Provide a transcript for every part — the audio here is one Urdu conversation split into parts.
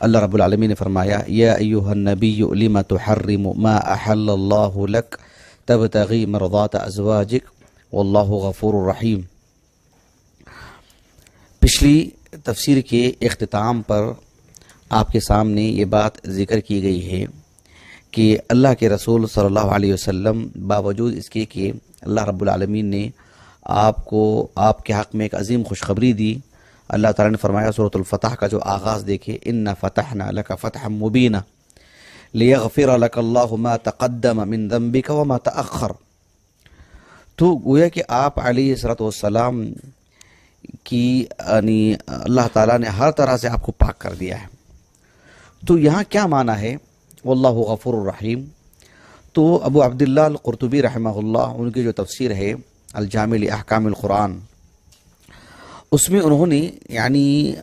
اللہ رب العالمین نے فرمایا یا ایھا النبی لم تحرم ما احل اللہ لک تبتغی مرضات ازواجک واللہ غفور الرحیم۔ پچھلی تفسیر کے اختتام پر آپ کے سامنے یہ بات ذکر کی گئی ہے کہ اللہ کے رسول صلی اللہ علیہ وسلم باوجود اس کے کہ اللہ رب العالمین نے آپ کو آپ کے حق میں ایک عظیم خوشخبری دی۔ اللہ تعالیٰ نے فرمایا سورۃ الفتح کا جو آغاز دیکھے انا فتحنا لک فتحا مبینا لیغفر لک اللہ ما تقدم من ذنبک وما تأخر، تو گویا کہ آپ علیہ الصلوۃ والسلام کی یعنی اللہ تعالیٰ نے ہر طرح سے آپ کو پاک کر دیا ہے۔ تو یہاں کیا معنی ہے واللہ غفور الرحیم؟ تو ابو عبداللہ القرطبی رحمہ اللہ ان کی جو تفسیر ہے الجامع لاحکام القرآن، اس میں انہوں نے یعنی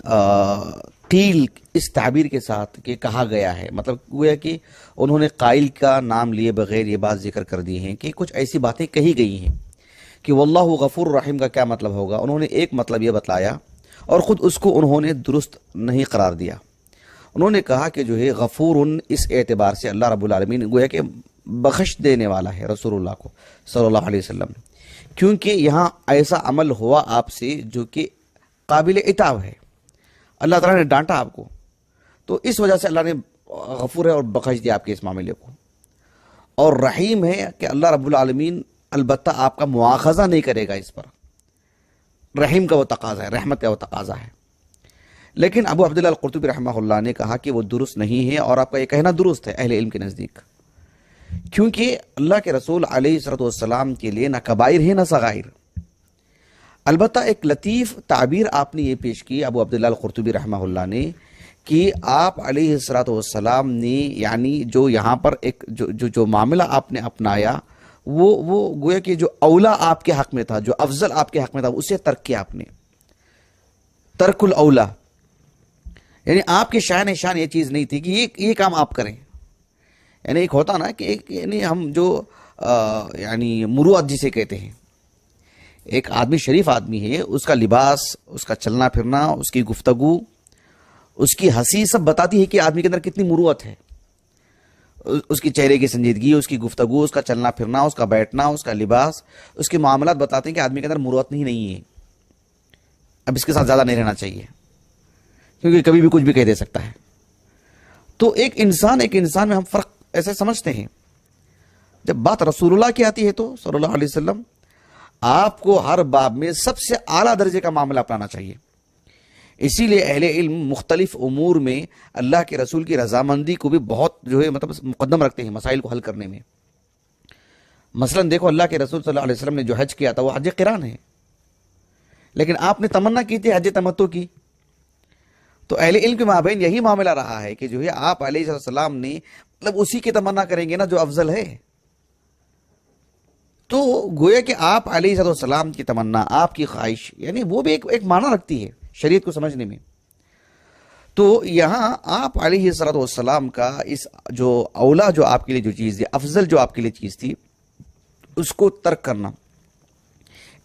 قیل اس تعبیر کے ساتھ کہ کہا گیا ہے، مطلب گویا کہ انہوں نے قائل کا نام لیے بغیر یہ بات ذکر کر دی ہیں کہ کچھ ایسی باتیں کہی گئی ہیں کہ واللہ غفور الرحیم کا کیا مطلب ہوگا۔ انہوں نے ایک مطلب یہ بتلایا اور خود اس کو انہوں نے درست نہیں قرار دیا۔ انہوں نے کہا کہ جو ہے غفور اس اعتبار سے اللہ رب العالمین گویا کہ بخش دینے والا ہے رسول اللہ کو صلی اللہ علیہ وسلم، کیونکہ یہاں ایسا عمل ہوا آپ سے جو کہ قابل عتاب ہے، اللہ تعالیٰ نے ڈانٹا آپ کو، تو اس وجہ سے اللہ نے غفور ہے اور بخش دیا آپ کے اس معاملے کو۔ اور رحیم ہے کہ اللہ رب العالمین البتہ آپ کا مواخذہ نہیں کرے گا اس پر، رحیم کا وہ تقاضا ہے، رحمت کا وہ تقاضا ہے۔ لیکن ابو عبداللہ القرطبی رحمہ اللہ نے کہا کہ وہ درست نہیں ہے، اور آپ کا یہ کہنا درست ہے اہل علم کے نزدیک، کیونکہ اللہ کے رسول علیہ الصلوۃ والسلام کے لیے نہ کبائر ہے نہ صغائر۔ البتہ ایک لطیف تعبیر آپ نے یہ پیش کی ابو عبداللہ القرطبی رحمہ اللہ نے کہ آپ علیہ الصلوۃ والسلام نے یعنی جو یہاں پر ایک جو معاملہ آپ نے اپنایا وہ گویا کہ جو اولا آپ کے حق میں تھا، جو افضل آپ کے حق میں تھا، اسے ترک کیا آپ نے، ترک الاولا، یعنی آپ کے شان یہ چیز نہیں تھی کہ یہ کام آپ کریں۔ یعنی ایک ہوتا نا کہ یعنی ہم جو یعنی مروت جسے کہتے ہیں، ایک آدمی شریف آدمی ہے، اس کا لباس، اس کا چلنا پھرنا، اس کی گفتگو، اس کی ہنسی سب بتاتی ہے کہ آدمی کے اندر کتنی مروت ہے۔ اس کی چہرے کی سنجیدگی، اس کی گفتگو، اس کا چلنا پھرنا، اس کا بیٹھنا، اس کا لباس، اس کے معاملات بتاتے ہیں کہ آدمی کے اندر مروت نہیں ہے، اب اس کے ساتھ زیادہ نہیں رہنا چاہیے کیونکہ کبھی بھی کچھ بھی کہہ دے سکتا ہے۔ تو ایک انسان میں ہم فرق ایسے سمجھتے ہیں۔ جب بات رسول اللہ کی آتی ہے تو صلی اللہ علیہ وسلم آپ کو ہر باب میں سب سے اعلیٰ درجے کا معاملہ اپنانا چاہیے۔ اسی لیے اہل علم مختلف امور میں اللہ کے رسول کی رضامندی کو بھی بہت جو ہے مطلب مقدم رکھتے ہیں مسائل کو حل کرنے میں۔ مثلا دیکھو اللہ کے رسول صلی اللہ علیہ وسلم نے جو حج کیا تھا وہ حج قران ہے، لیکن آپ نے تمنا کی تھی حج تمتع کی، تو اہل علم کے مابین یہی معاملہ رہا ہے کہ جو ہے آپ علیہ السلام نے مطلب اسی کی تمنا کریں گے نا جو افضل ہے، تو گویا کہ آپ علیہ السلام کی تمنا، آپ کی خواہش، یعنی وہ بھی ایک معنی رکھتی ہے شریعت کو سمجھنے میں۔ تو یہاں آپ علیہ السلام کا اس جو اولا جو آپ کے لیے جو چیز ہے، افضل جو آپ کے لیے چیز تھی، اس کو ترک کرنا،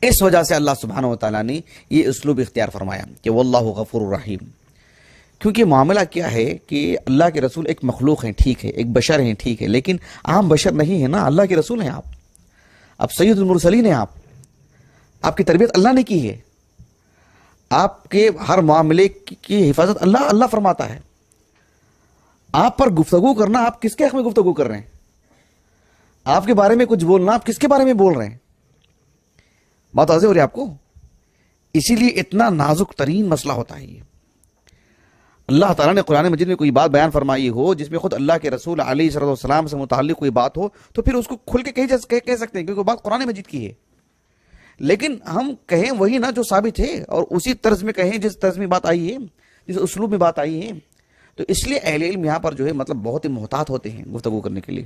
اس وجہ سے اللہ سبحانہ وتعالیٰ نے یہ اسلوب اختیار فرمایا کہ واللہ غفور الرحیم۔ کیونکہ معاملہ کیا ہے کہ اللہ کے رسول ایک مخلوق ہیں، ٹھیک ہے، ایک بشر ہیں، ٹھیک ہے، لیکن عام بشر نہیں ہے نا، اللہ کے رسول ہیں آپ سید المرسلین ہیں، آپ کی تربیت اللہ نے کی ہے، آپ کے ہر معاملے کی حفاظت اللہ فرماتا ہے۔ آپ پر گفتگو کرنا، آپ کس کے حق میں گفتگو کر رہے ہیں؟ آپ کے بارے میں کچھ بولنا، آپ کس کے بارے میں بول رہے ہیں؟ بات واضح ہو رہی ہے آپ کو؟ اسی لیے اتنا نازک ترین مسئلہ ہوتا ہے یہ۔ اللہ تعالیٰ نے قرآن مجید میں کوئی بات بیان فرمائی ہو جس میں خود اللہ کے رسول علیہ السلام سے متعلق کوئی بات ہو تو پھر اس کو کھل کے کہہ سکتے ہیں، کیونکہ وہ بات قرآن مجید کی ہے۔ لیکن ہم کہیں وہی نا جو ثابت ہے، اور اسی طرز میں کہیں جس طرز میں بات آئی ہے، جس اسلوب میں بات آئی ہے۔ تو اس لیے اہل علم یہاں پر جو ہے مطلب بہت ہی محتاط ہوتے ہیں گفتگو کرنے کے لیے۔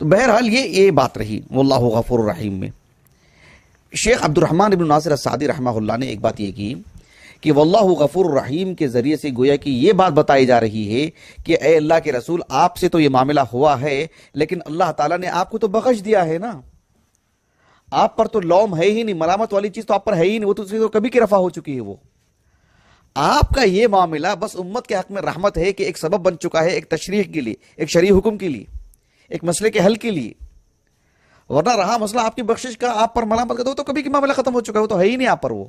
تو بہرحال یہ بات رہی واللہ غفور الرحیم میں۔ شیخ عبد الرحمن بن ناصر السعدی رحمہ اللہ نے ایک بات یہ کی کہ واللہ غفور الرحیم کے ذریعے سے گویا کہ یہ بات بتائی جا رہی ہے کہ اے اللہ کے رسول، آپ سے تو یہ معاملہ ہوا ہے، لیکن اللہ تعالیٰ نے آپ کو تو بخش دیا ہے نا، آپ پر تو لوم ہے ہی نہیں، ملامت والی چیز تو آپ پر ہے ہی نہیں، وہ تو کبھی کی رفع ہو چکی ہے۔ وہ آپ کا یہ معاملہ بس امت کے حق میں رحمت ہے کہ ایک سبب بن چکا ہے ایک تشریح کے لیے، ایک شرعی حکم کے لیے، ایک مسئلے کے حل کے لیے، ورنہ رہا مسئلہ آپ کی بخشش کا، آپ پر ملامت کر دو تو کبھی کی معاملہ ختم ہو چکا ہے، وہ تو ہے ہی نہیں آپ پر وہ.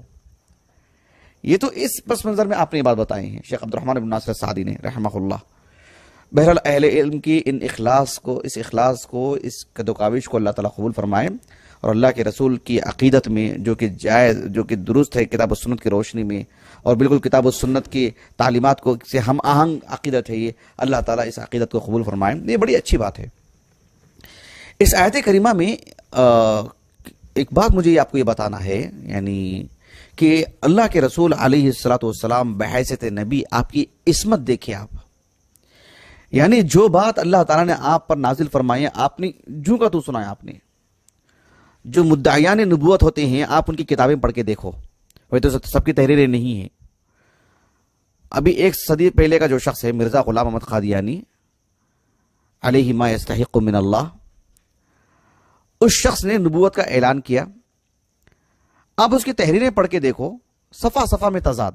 یہ تو اس پس منظر میں آپ نے یہ بات بتائی ہیں شیخ عبدالرحمن بن ناصر السعدی نے رحمہ اللہ. بہرحال اہل علم کی ان اخلاص کو، اس قد و کاوش کو اللہ تعالیٰ قبول فرمائے، اور اللہ کے رسول کی عقیدت میں جو کہ جائز، جو کہ درست ہے کتاب و سنت کی روشنی میں، اور بالکل کتاب و سنت کی تعلیمات کو سے ہم آہنگ عقیدت ہے، یہ اللہ تعالیٰ اس عقیدت کو قبول فرمائے. یہ بڑی اچھی بات ہے. اس آیت کریمہ میں ایک بات مجھے آپ کو یہ بتانا ہے، یعنی کہ اللہ کے رسول علیہ السلام بحیثیت نبی آپ کی عصمت دیکھیں آپ، یعنی جو بات اللہ تعالیٰ نے آپ پر نازل فرمائی ہے آپ نے جوں کا تو سنایا. آپ نے جو مدعیان نبوت ہوتے ہیں آپ ان کی کتابیں پڑھ کے دیکھو، وہ تو سب کی تحریریں نہیں ہیں. ابھی 1 صدی پہلے کا جو شخص ہے مرزا غلام احمد قادیانی علیہ ما یستحق من اللہ، اس شخص نے نبوت کا اعلان کیا. اب اس کی تحریریں پڑھ کے دیکھو، صفحہ صفحہ میں تضاد.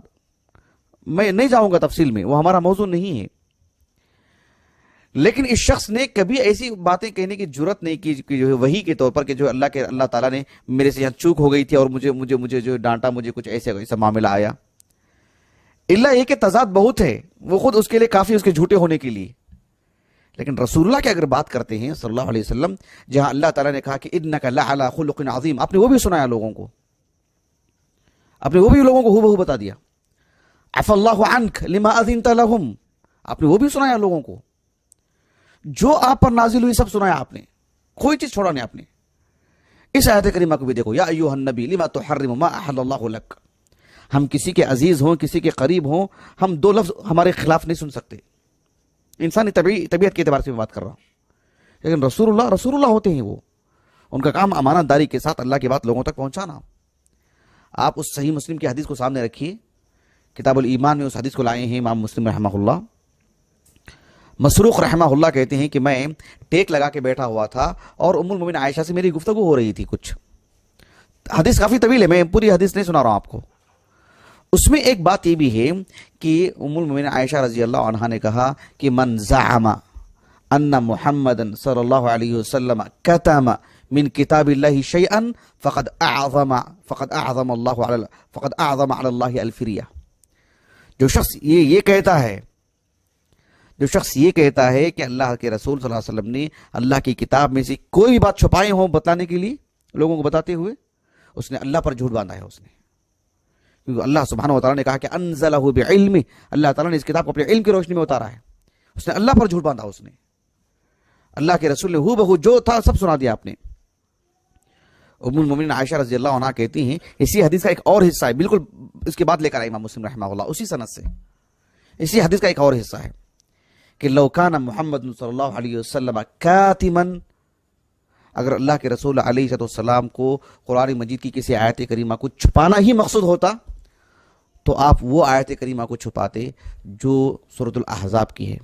میں نہیں جاؤں گا تفصیل میں، وہ ہمارا موضوع نہیں ہے، لیکن اس شخص نے کبھی ایسی باتیں کہنے کی جرت نہیں کی کہ جو ہے وحی کے طور پر کہ جو اللہ تعالیٰ نے میرے سے یہاں چوک ہو گئی تھی اور مجھے جو ڈانٹا، مجھے کچھ ایسا معاملہ آیا. اللہ یہ کہ تضاد بہت ہے، وہ خود اس کے لیے کافی اس کے جھوٹے ہونے کے لیے. لیکن رسول اللہ کی اگر بات کرتے ہیں صلی اللہ علیہ وسلم، جہاں اللہ تعالیٰ نے کہا کہ انک لعلی خلق عظیم، آپ نے وہ بھی سنایا لوگوں کو، آپ نے وہ بھی لوگوں کو ہو بہو بتا دیا. عفا اللہ عنک لما اذنت لهم، آپ نے وہ بھی سنایا لوگوں کو. جو آپ پر نازل ہوئی سب سنایا آپ نے، کوئی چیز چھوڑا نہیں آپ نے. اس آیت کریمہ کو بھی دیکھو، یا ایھا النبی لما تحرم ما احل اللہ لک. ہم کسی کے عزیز ہوں، کسی کے قریب ہوں، ہم 2 لفظ ہمارے خلاف نہیں سن سکتے. انسانی طبیعت کے اعتبار سے میں بات کر رہا ہوں. لیکن رسول اللہ ہوتے ہیں، وہ ان کا کام امانت داری کے ساتھ اللہ کی بات لوگوں تک پہنچانا. آپ اس صحیح مسلم کی حدیث کو سامنے رکھیے، کتاب الایمان میں اس حدیث کو لائے ہیں امام مسلم رحمہ اللہ. مسروق رحمہ اللہ کہتے ہیں کہ میں ٹیک لگا کے بیٹھا ہوا تھا اور ام المومنین عائشہ سے میری گفتگو ہو رہی تھی. کچھ حدیث کافی طویل ہے، میں پوری حدیث نہیں سنا رہا ہوں آپ کو. اس میں ایک بات یہ بھی ہے کہ ام المومنین عائشہ رضی اللہ عنہا نے کہا کہ من زعم ان محمد صلی اللہ علیہ وسلم کتم من کتاب اللہ شیئا فقد اعظم علی اللہ الفریہ. جو شخص یہ کہتا ہے کہ اللہ کے رسول صلی اللہ علیہ وسلم نے اللہ کی کتاب میں سے کوئی بھی بات چھپائے ہوں بتانے کے لیے، لوگوں کو بتاتے ہوئے، اس نے اللہ پر جھوٹ باندھا ہے. اس نے، کیونکہ اللہ سبحانہ و تعالیٰ نے کہا کہ انزلہ بعلم، اللہ تعالیٰ نے اس کتاب کو اپنے علم کی روشنی میں اتارا ہے. اس نے اللہ پر جھوٹ باندھا. اس نے اللہ کے رسول نے ہو بہو جو تھا سب سنا دیا آپ نے. ام المومنین عائشہ رضی اللہ عنہا کہتی ہیں، اسی حدیث کا ایک اور حصہ ہے، بالکل اس کے بعد لے کر آئے امام مسلم رحمہ اللہ اسی سند سے. اسی حدیث کا ایک اور حصہ ہے کہ لو کان محمد صلی اللہ علیہ وسلم کاتما، اگر اللہ کے رسول علیہ السلام کو قرآن مجید کی کسی آیت کریمہ کو چھپانا ہی مقصود ہوتا تو آپ وہ آیت کریمہ کو چھپاتے جو سورۃ الاحزاب کی ہے،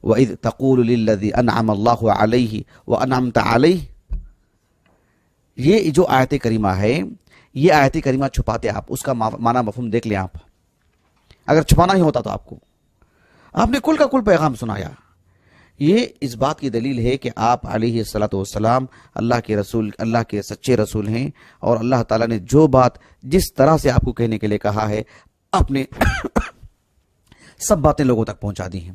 وَإِذْ تَقُولُ لِلَّذِي أَنْعَمَ اللَّهُ عَلَيْهِ وَأَنْعَمْتَ عَلَيْهِ. یہ جو آیت کریمہ ہے، یہ آیت کریمہ چھپاتے آپ، اس کا معنی مفہوم دیکھ لیں آپ. اگر چھپانا ہی ہوتا تو آپ نے کل کا کل پیغام سنایا. یہ اس بات کی دلیل ہے کہ آپ علیہ السلام اللہ کے رسول، اللہ کے سچے رسول ہیں، اور اللہ تعالیٰ نے جو بات جس طرح سے آپ کو کہنے کے لیے کہا ہے، آپ نے سب باتیں لوگوں تک پہنچا دی ہیں.